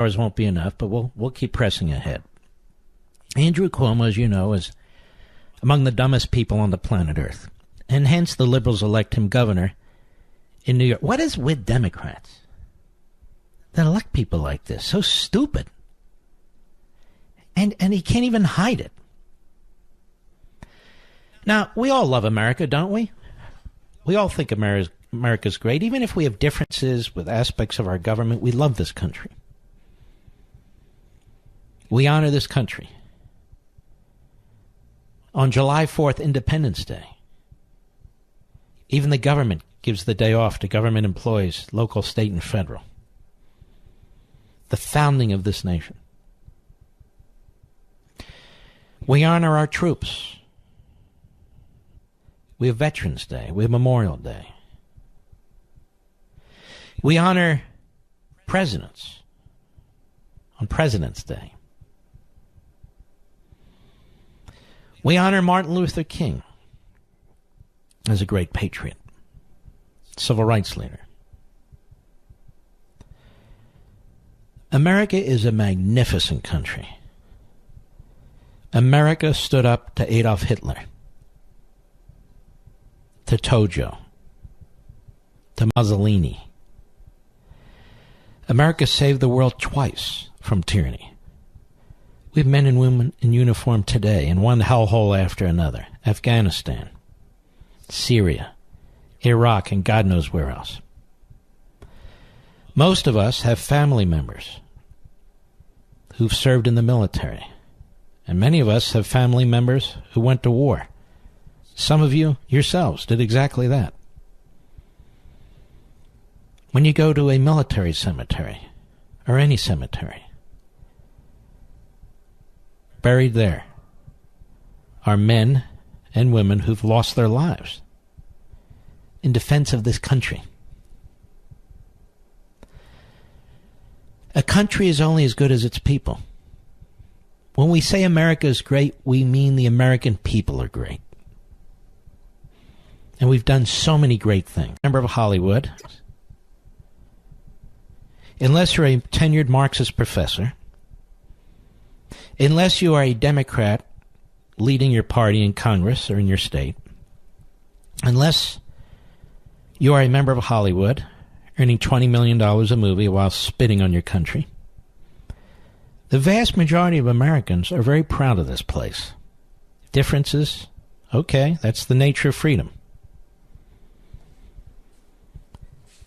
hours won't be enough, but we'll keep pressing ahead. Andrew Cuomo, as you know, is among the dumbest people on the planet Earth, and hence the liberals elect him governor in New York. What is with Democrats that elect people like this? So stupid. And he can't even hide it. Now, we all love America, don't we? We all think America's great. Even if we have differences with aspects of our government, we love this country. We honor this country. On July 4th, Independence Day, even the government gives the day off to government employees, local, state, and federal. The founding of this nation. We honor our troops. We have Veterans Day. We have Memorial Day. We honor presidents on President's Day. We honor Martin Luther King as a great patriot, civil rights leader. America is a magnificent country. America stood up to Adolf Hitler, to Tojo, to Mussolini. America saved the world twice from tyranny. We have men and women in uniform today in one hellhole after another. Afghanistan, Syria, Iraq, and God knows where else. Most of us have family members who've served in the military. And many of us have family members who went to war. Some of you yourselves did exactly that. When you go to a military cemetery, or any cemetery, buried there are men and women who've lost their lives in defense of this country. A country is only as good as its people. When we say America is great, we mean the American people are great. And we've done so many great things. Member of Hollywood, unless you're a tenured Marxist professor, unless you are a Democrat leading your party in Congress or in your state, unless you are a member of Hollywood earning $20 million a movie while spitting on your country, the vast majority of Americans are very proud of this place. Differences, okay, that's the nature of freedom.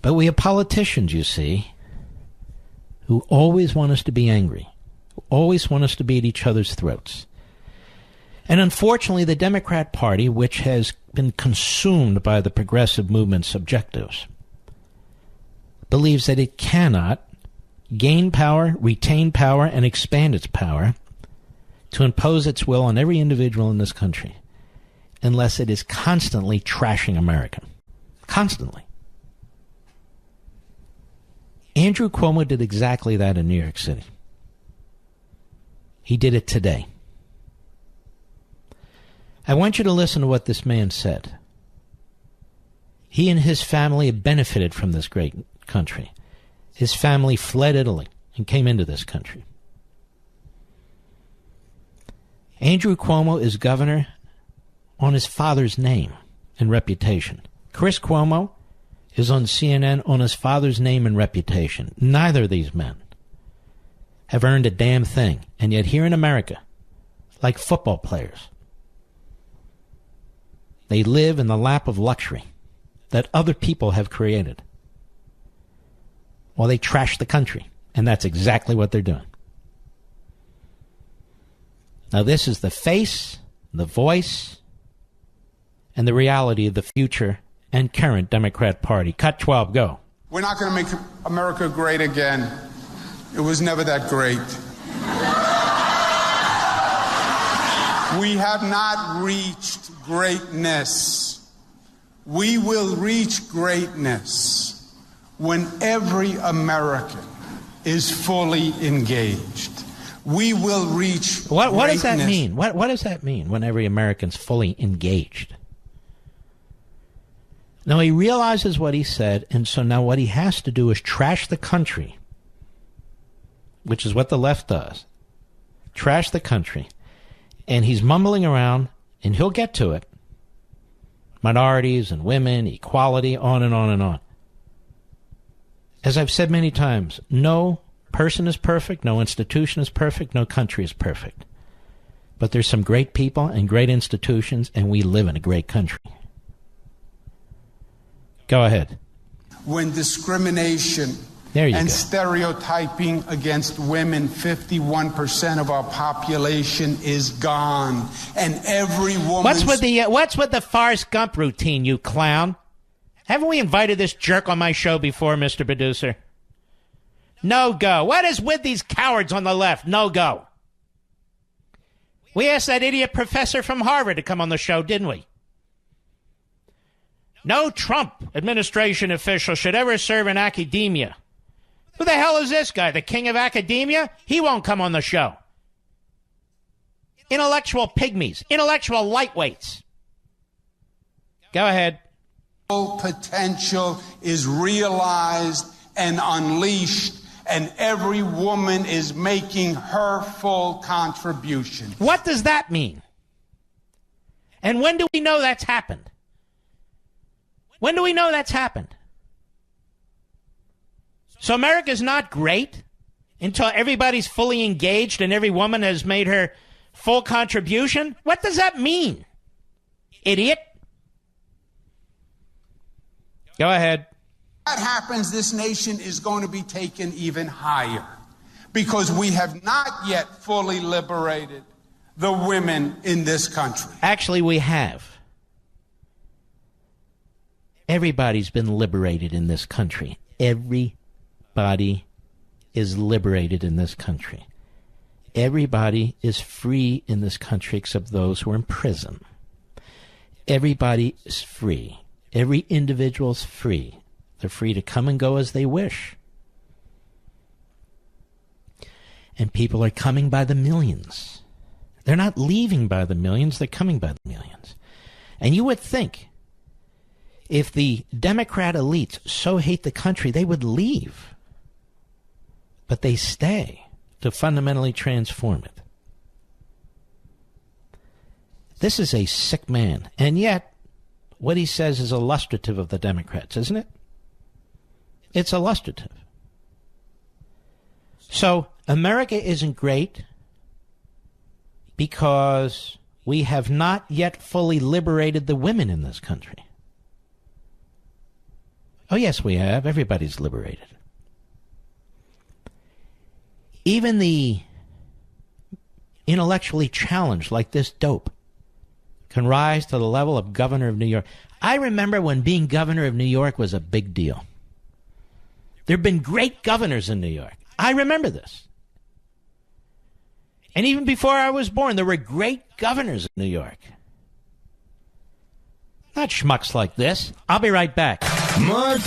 But we have politicians, you see, who always want us to be angry, who always want us to be at each other's throats. And unfortunately, the Democrat Party, which has been consumed by the progressive movement's objectives, believes that it cannot gain power, retain power, and expand its power to impose its will on every individual in this country unless it is constantly trashing America. Constantly. Andrew Cuomo did exactly that in New York City. He did it today. I want you to listen to what this man said. He and his family have benefited from this great country. His family fled Italy and came into this country. Andrew Cuomo is governor on his father's name and reputation. Chris Cuomo is on CNN on his father's name and reputation. Neither of these men have earned a damn thing. And yet here in America, like football players, they live in the lap of luxury that other people have created. Well, they trash the country, and that's exactly what they're doing. Now, this is the face, the voice, and the reality of the future and current Democrat Party. Cut 12, go. We're not going to make America great again. It was never that great. We have not reached greatness. We will reach greatness when every American is fully engaged. We will reach What does that mean? What does that mean when every American's fully engaged? Now, he realizes what he said, and so now what he has to do is trash the country which is what the left does, trash the country, and he's mumbling around, and he'll get to it. Minorities and women, equality, on and on and on. As I've said many times, no person is perfect, no institution is perfect, no country is perfect. But there's some great people and great institutions, and we live in a great country. Go ahead. When discrimination and stereotyping against women, 51% of our population is gone. And every woman... What's with the Forrest Gump routine, you clown? Haven't we invited this jerk on my show before, Mr. Producer? No go. What is with these cowards on the left? No go. We asked that idiot professor from Harvard to come on the show, didn't we? No Trump administration official should ever serve in academia. Who the hell is this guy, the king of academia? He won't come on the show. Intellectual pygmies, intellectual lightweights. Go ahead. Potential is realized and unleashed, and every woman is making her full contribution. What does that mean? And when do we know that's happened? When do we know that's happened? So America's not great until everybody's fully engaged and every woman has made her full contribution? What does that mean, idiot? Go ahead. If that happens, this nation is going to be taken even higher because we have not yet fully liberated the women in this country. Actually, we have. Everybody's been liberated in this country. Everybody is liberated in this country. Everybody is free in this country except those who are in prison. Everybody is free. Every individual is free. They're free to come and go as they wish. And people are coming by the millions. They're not leaving by the millions, they're coming by the millions. And you would think if the Democrat elites so hate the country, they would leave. But they stay to fundamentally transform it. This is a sick man. And yet, what he says is illustrative of the Democrats, isn't it? It's illustrative. So, America isn't great because we have not yet fully liberated the women in this country. Oh, yes, we have. Everybody's liberated. Even the intellectually challenged, like this dope, can rise to the level of governor of New York. I remember when being governor of New York was a big deal. There have been great governors in New York. I remember this. And even before I was born, there were great governors in New York. Not schmucks like this. I'll be right back. Mark